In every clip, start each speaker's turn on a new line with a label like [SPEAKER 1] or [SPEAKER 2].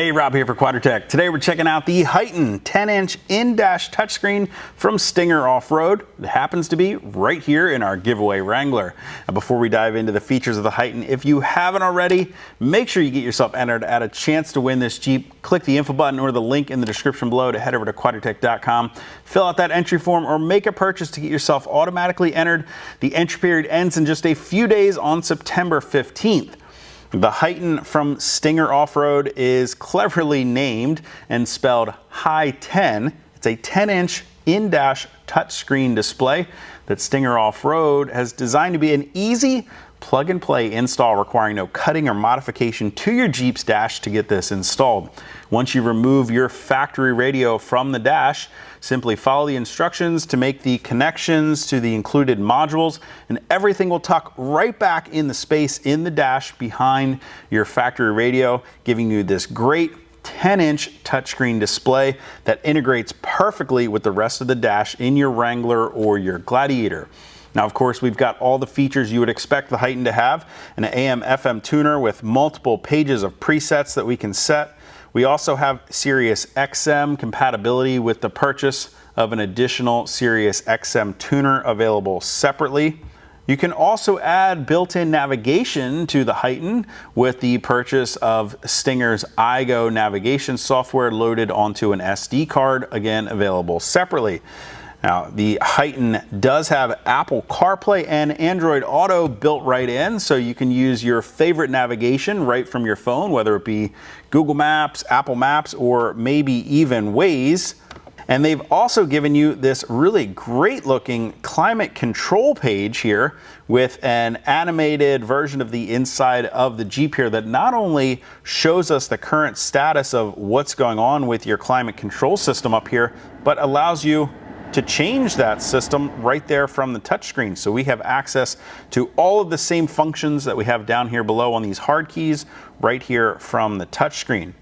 [SPEAKER 1] Hey, Rob here for Quadratec. Today we're checking out the Heigh10 10-inch in-dash touchscreen from Stinger Off-Road. It happens to be right here in our giveaway Wrangler. Now, before we dive into the features of the Heigh10, if you haven't already, make sure you get yourself entered at a chance to win this Jeep. Click the info button or the link in the description below to head over to quadratec.com. Fill out that entry form or make a purchase to get yourself automatically entered. The entry period ends in just a few days on September 15th. The Heigh10 from Stinger Off-Road is cleverly named and spelled Heigh10. It's a 10-inch in-dash touchscreen display that Stinger Off-Road has designed to be an easy plug-and-play install, requiring no cutting or modification to your Jeep's dash to get this installed. Once you remove your factory radio from the dash, simply follow the instructions to make the connections to the included modules, and everything will tuck right back in the space in the dash behind your factory radio, giving you this great 10-inch touchscreen display that integrates perfectly with the rest of the dash in your Wrangler or your Gladiator. Now, of course, we've got all the features you would expect the Heigh10 to have: an AM/FM tuner with multiple pages of presets that we can set. We also have Sirius XM compatibility with the purchase of an additional Sirius XM tuner available separately. You can also add built-in navigation to the Heigh10 with the purchase of Stinger's iGo navigation software loaded onto an SD card, again available separately. Now, the Heigh10 does have Apple CarPlay and Android Auto built right in, so you can use your favorite navigation right from your phone, whether it be Google Maps, Apple Maps, or maybe even Waze. And they've also given you this really great looking climate control page here with an animated version of the inside of the Jeep here that not only shows us the current status of what's going on with your climate control system up here, but allows you to change that system right there from the touchscreen. So we have access to all of the same functions that we have down here below on these hard keys right here from the touchscreen.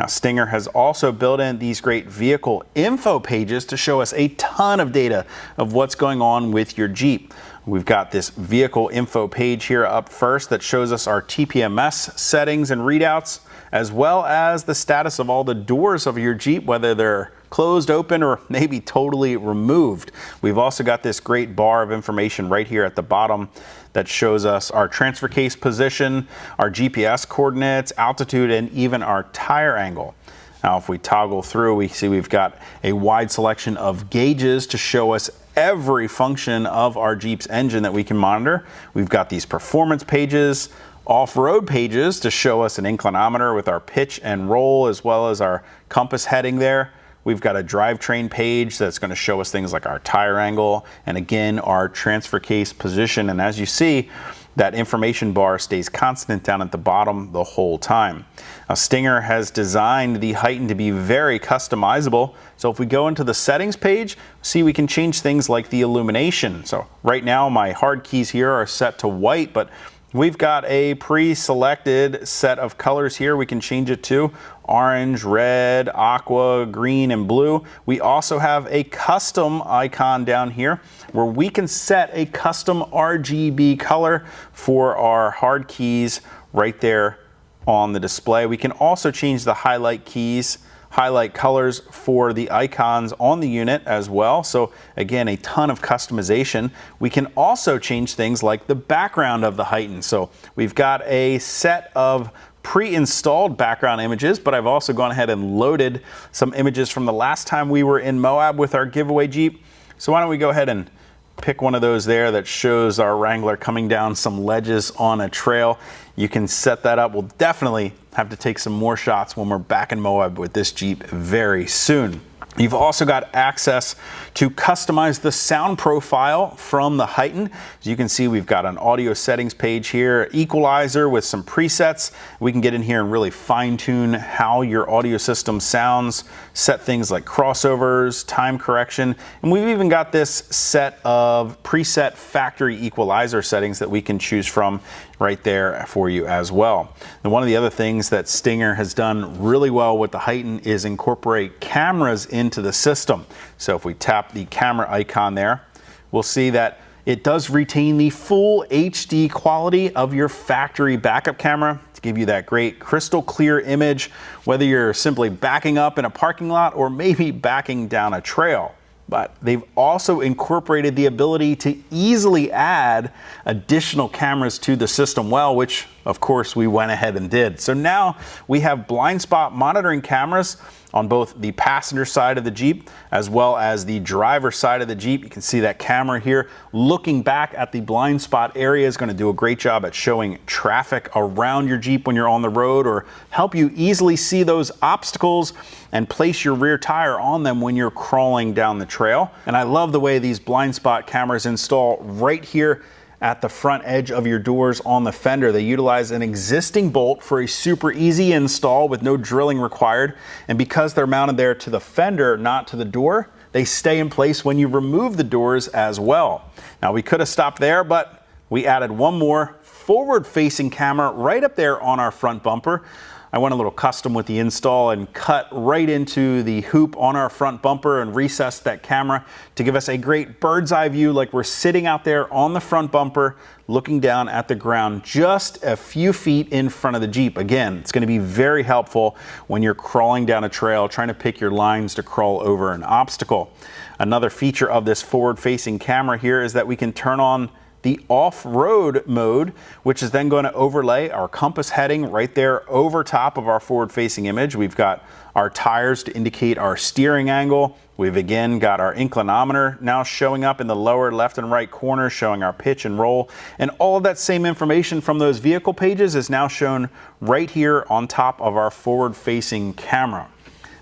[SPEAKER 1] Now, Stinger has also built in these great vehicle info pages to show us a ton of data of what's going on with your Jeep. We've got this vehicle info page here up first that shows us our TPMS settings and readouts, as well as the status of all the doors of your Jeep, whether they're closed, open, or maybe totally removed. We've also got this great bar of information right here at the bottom that shows us our transfer case position, our GPS coordinates, altitude, and even our tire angle. Now, if we toggle through, we see we've got a wide selection of gauges to show us every function of our Jeep's engine that we can monitor. We've got these performance pages, off-road pages to show us an inclinometer with our pitch and roll, as well as our compass heading there. We've got a drivetrain page that's going to show us things like our tire angle and, again, our transfer case position. And as you see, that information bar stays constant down at the bottom the whole time. Now, Stinger has designed the Heigh10 to be very customizable. So if we go into the settings page, see we can change things like the illumination. So right now my hard keys here are set to white, but we've got a pre-selected set of colors here. We can change it to orange, red, aqua, green, and blue. We also have a custom icon down here where we can set a custom RGB color for our hard keys right there on the display. We can also change the highlight keys, highlight colors for the icons on the unit as well. So again, a ton of customization. We can also change things like the background of the Heigh10. So we've got a set of pre-installed background images, but I've also gone ahead and loaded some images from the last time we were in Moab with our giveaway Jeep. So why don't we go ahead and pick one of those there that shows our Wrangler coming down some ledges on a trail. You can set that up. We'll definitely have to take some more shots when we're back in Moab with this Jeep very soon. You've also got access to customize the sound profile from the Heigh10. As you can see, we've got an audio settings page here, equalizer with some presets. We can get in here and really fine tune how your audio system sounds, set things like crossovers, time correction, and we've even got this set of preset factory equalizer settings that we can choose from right there for you as well. And one of the other things that Stinger has done really well with the Heigh10 is incorporate cameras into the system. So if we tap the camera icon there, we'll see that it does retain the full HD quality of your factory backup camera. to give you that great crystal clear image, whether you're simply backing up in a parking lot or maybe backing down a trail. But they've also incorporated the ability to easily add additional cameras to the system, which of course we went ahead and did. So now we have blind spot monitoring cameras on both the passenger side of the Jeep as well as the driver side of the Jeep. You can see that camera here looking back at the blind spot area is going to do a great job at showing traffic around your Jeep when you're on the road, or help you easily see those obstacles and place your rear tire on them when you're crawling down the trail. And I love the way these blind spot cameras install right here at the front edge of your doors on the fender. They utilize an existing bolt for a super easy install with no drilling required. And because they're mounted there to the fender, not to the door, they stay in place when you remove the doors as well. Now, we could have stopped there, but we added one more forward-facing camera right up there on our front bumper. I went a little custom with the install and cut right into the hoop on our front bumper and recessed that camera to give us a great bird's eye view, like we're sitting out there on the front bumper looking down at the ground just a few feet in front of the Jeep. Again, it's going to be very helpful when you're crawling down a trail, trying to pick your lines to crawl over an obstacle. Another feature of this forward-facing camera here is that we can turn on the off-road mode, which is then going to overlay our compass heading right there over top of our forward-facing image. We've got our tires to indicate our steering angle. We've again got our inclinometer now showing up in the lower left and right corner, showing our pitch and roll. And all of that same information from those vehicle pages is now shown right here on top of our forward-facing camera.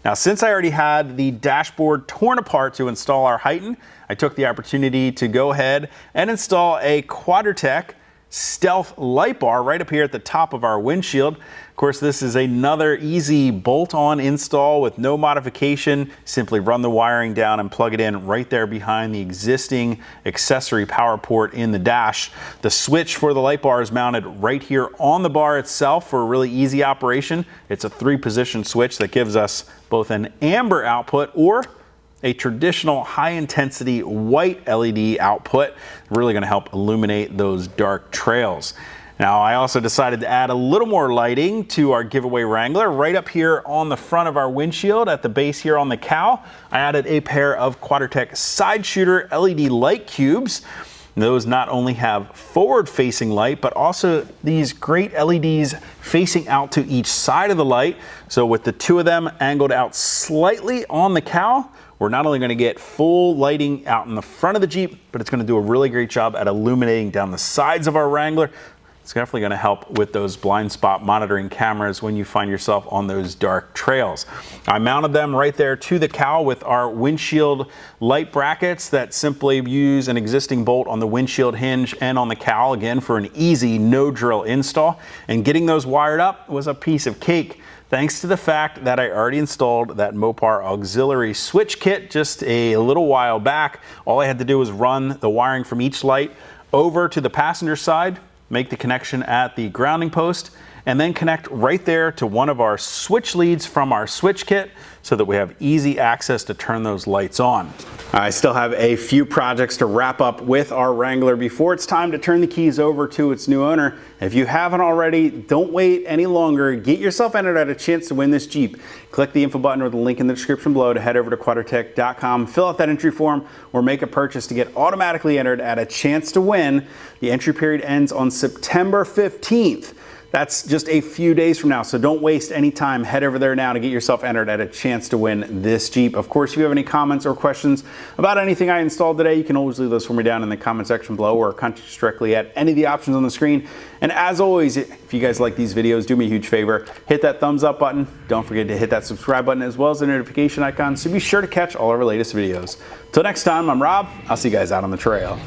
[SPEAKER 1] Now, since I already had the dashboard torn apart to install our Heigh10, I took the opportunity to go ahead and install a Quadratec stealth light bar right up here at the top of our windshield. Of course, this is another easy bolt-on install with no modification. Simply run the wiring down and plug it in right there behind the existing accessory power port in the dash. The switch for the light bar is mounted right here on the bar itself for a really easy operation. It's a 3-position switch that gives us both an amber output or a traditional high-intensity white LED output, really going to help illuminate those dark trails. Now, I also decided to add a little more lighting to our giveaway Wrangler right up here on the front of our windshield at the base here on the cowl. I added a pair of Quadratec side shooter LED light cubes. Those not only have forward-facing light, but also these great LEDs facing out to each side of the light. So with the two of them angled out slightly on the cowl, we're not only going to get full lighting out in the front of the Jeep, but it's going to do a really great job at illuminating down the sides of our Wrangler. It's definitely going to help with those blind spot monitoring cameras when you find yourself on those dark trails. I mounted them right there to the cowl with our windshield light brackets that simply use an existing bolt on the windshield hinge and on the cowl, again for an easy no drill install. And getting those wired up was a piece of cake, thanks to the fact that I already installed that Mopar auxiliary switch kit just a little while back. All I had to do was run the wiring from each light over to the passenger side, make the connection at the grounding post, and then connect right there to one of our switch leads from our switch kit so that we have easy access to turn those lights on. I still have a few projects to wrap up with our Wrangler before it's time to turn the keys over to its new owner. If you haven't already, don't wait any longer. Get yourself entered at a chance to win this Jeep. Click the info button or the link in the description below to head over to quadratec.com, fill out that entry form, or make a purchase to get automatically entered at a chance to win. The entry period ends on September 15th. That's just a few days from now, so don't waste any time. Head over there now to get yourself entered at a chance to win this Jeep. Of course, if you have any comments or questions about anything I installed today, you can always leave those for me down in the comment section below or contact us directly at any of the options on the screen. And as always, if you guys like these videos, do me a huge favor, hit that thumbs up button. Don't forget to hit that subscribe button as well as the notification icon so be sure to catch all of our latest videos. Till next time, I'm Rob. I'll see you guys out on the trail.